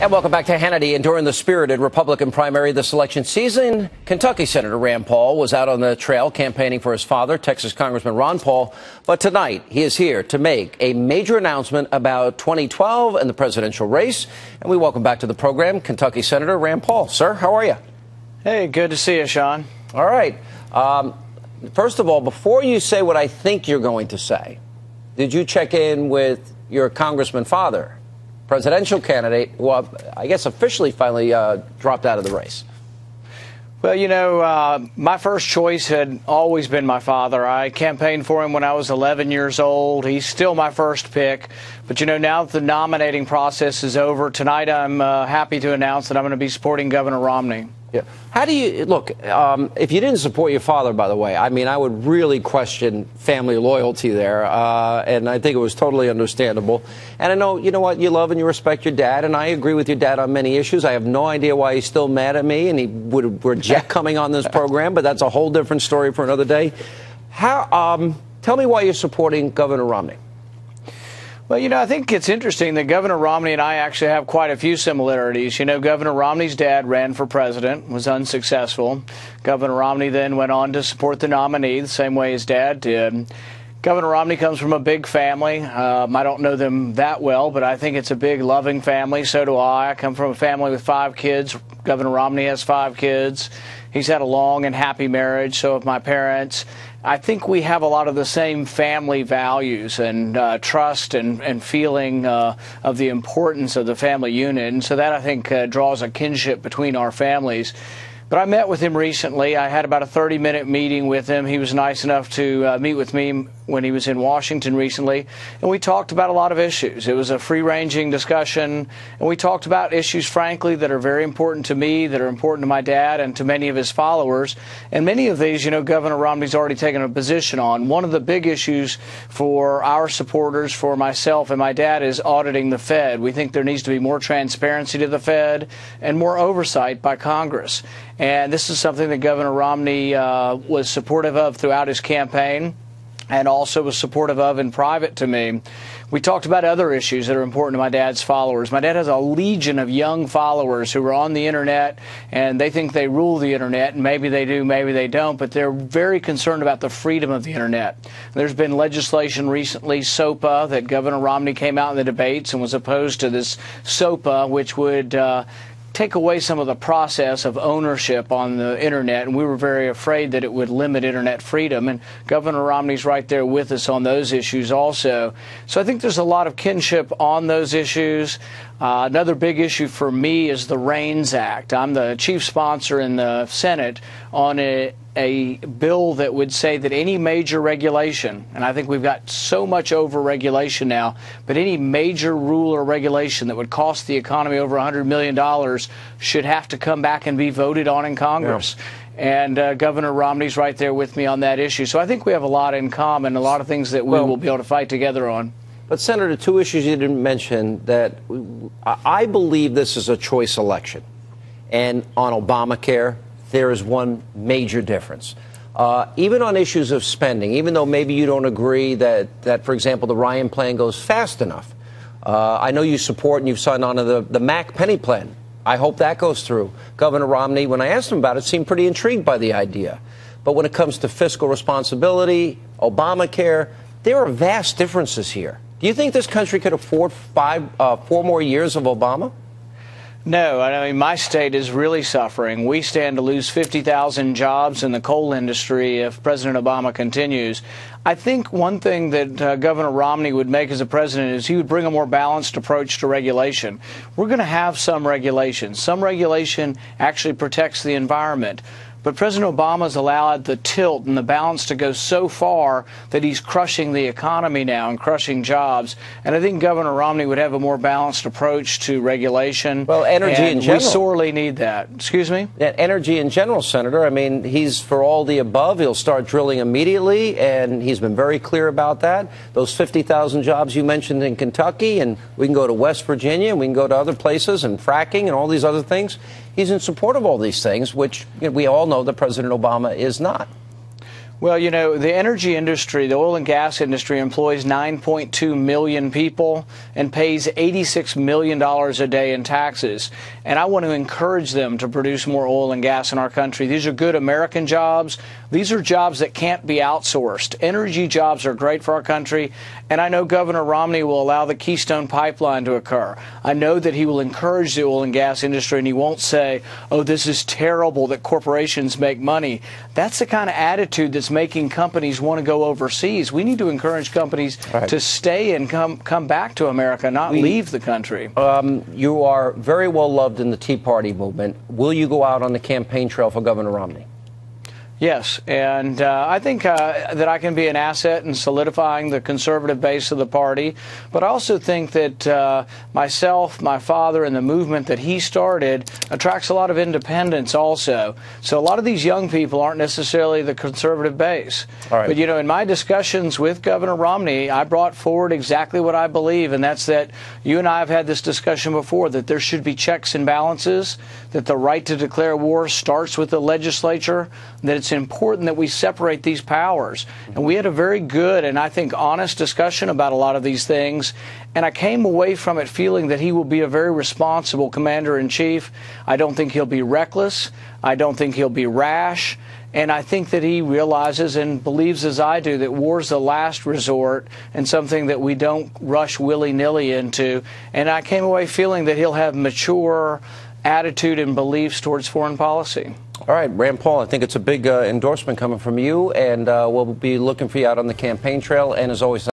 And welcome back to Hannity. And during the spirited Republican primary this election season, Kentucky Senator Rand Paul was out on the trail campaigning for his father, Texas Congressman Ron Paul. But tonight, he is here to make a major announcement about 2012 and the presidential race. And we welcome back to the program Kentucky Senator Rand Paul. Sir, how are you? Hey, good to see you, Sean. All right. First of all, before you say what I think you're going to say, did you check in with your congressman father, presidential candidate, who I guess officially finally dropped out of the race? Well, you know, my first choice had always been my father. I campaigned for him when I was 11 years old. He's still my first pick. But, you know, now that the nominating process is over, tonight I'm happy to announce that I'm going to be supporting Governor Romney. Yeah. How do you look? If you didn't support your father, by the way, I mean, I would really question family loyalty there, and I think it was totally understandable. And I know, you know what, you love and you respect your dad, and I agree with your dad on many issues. I have no idea why he's still mad at me, and he would reject coming on this program, but that's a whole different story for another day. Tell me why you're supporting Governor Romney. Well, you know, I think it's interesting that Governor Romney and I actually have quite a few similarities. You know, Governor Romney's dad ran for president, was unsuccessful. Governor Romney then went on to support the nominee the same way his dad did. Governor Romney comes from a big family. I don't know them that well, but I think it's a big, loving family. So do I. I come from a family with 5 kids. Governor Romney has 5 kids. He's had a long and happy marriage, so have my parents. I think we have a lot of the same family values and trust and feeling of the importance of the family unit. And so that, I think, draws a kinship between our families. But I met with him recently. I had about a 30-minute meeting with him. He was nice enough to meet with me when he was in Washington recently, and we talked about a lot of issues. It was a free-ranging discussion, and we talked about issues, frankly, that are very important to me, that are important to my dad and to many of his followers. And many of these, you know, Governor Romney's already taken a position on. One of the big issues for our supporters, for myself and my dad, is auditing the Fed. We think there needs to be more transparency to the Fed and more oversight by Congress. And this is something that Governor Romney was supportive of throughout his campaign, and also was supportive of in private to me. We talked about other issues that are important to my dad's followers. My dad has a legion of young followers who are on the internet, and they think they rule the internet, and maybe they do, maybe they don't, but they're very concerned about the freedom of the internet. There's been legislation recently, SOPA, that Governor Romney came out in the debates and was opposed to this SOPA, which would take away some of the process of ownership on the internet, and we were very afraid that it would limit internet freedom, and Governor Romney's right there with us on those issues also. So I think there's a lot of kinship on those issues. Another big issue for me is the REINS Act. I'm the chief sponsor in the Senate on a bill that would say that any major regulation, and I think we've got so much over-regulation now, but any major rule or regulation that would cost the economy over $100 million should have to come back and be voted on in Congress. Yeah. And Governor Romney's right there with me on that issue. So I think we have a lot in common, a lot of things that we will be able to fight together on. But, Senator, 2 issues you didn't mention that I believe this is a choice election. And on Obamacare, there is one major difference. Even on issues of spending, even though maybe you don't agree that, for example, the Ryan plan goes fast enough. I know you support and you've signed on to the Mac Penny plan. I hope that goes through. Governor Romney, when I asked him about it, seemed pretty intrigued by the idea. But when it comes to fiscal responsibility, Obamacare, there are vast differences here. Do you think this country could afford 4 more years of Obama? No, I mean, my state is really suffering. We stand to lose 50,000 jobs in the coal industry if President Obama continues. I think one thing that Governor Romney would make as a president is he would bring a more balanced approach to regulation. We're going to have some regulation. Some regulation actually protects the environment. But President Obama's allowed the tilt and the balance to go so far that he's crushing the economy now and crushing jobs. And I think Governor Romney would have a more balanced approach to regulation. Well, energy in general. We sorely need that. Excuse me? Yeah, energy in general, Senator. I mean, he's for all the above. He'll start drilling immediately, and he's been very clear about that. Those 50,000 jobs you mentioned in Kentucky, and we can go to West Virginia, and we can go to other places, and fracking and all these other things. He's in support of all these things, which we all know that President Obama is not. Well, you know, the energy industry, the oil and gas industry, employs 9.2 million people and pays $86 million a day in taxes. And I want to encourage them to produce more oil and gas in our country. These are good American jobs. These are jobs that can't be outsourced. Energy jobs are great for our country. And I know Governor Romney will allow the Keystone Pipeline to occur. I know that he will encourage the oil and gas industry, and he won't say, oh, this is terrible that corporations make money. That's the kind of attitude that's making companies want to go overseas. We need to encourage companies to stay and come back to America, not leave the country. You are very well loved in the Tea Party movement. Will you go out on the campaign trail for Governor Romney? Yes, and I think that I can be an asset in solidifying the conservative base of the party, but I also think that myself, my father, and the movement that he started attracts a lot of independents also. So a lot of these young people aren't necessarily the conservative base. But, you know, in my discussions with Governor Romney, I brought forward exactly what I believe, and that's that you and I have had this discussion before, that there should be checks and balances, that the right to declare war starts with the legislature, that it's important that we separate these powers. And we had a very good and I think honest discussion about a lot of these things. And I came away from it feeling that he will be a very responsible commander-in-chief. I don't think he'll be reckless. I don't think he'll be rash. And I think that he realizes and believes, as I do, that war's the last resort and something that we don't rush willy-nilly into. And I came away feeling that he'll have mature attitude and beliefs towards foreign policy. All right, Rand Paul, I think it's a big endorsement coming from you, and we'll be looking for you out on the campaign trail. And as always,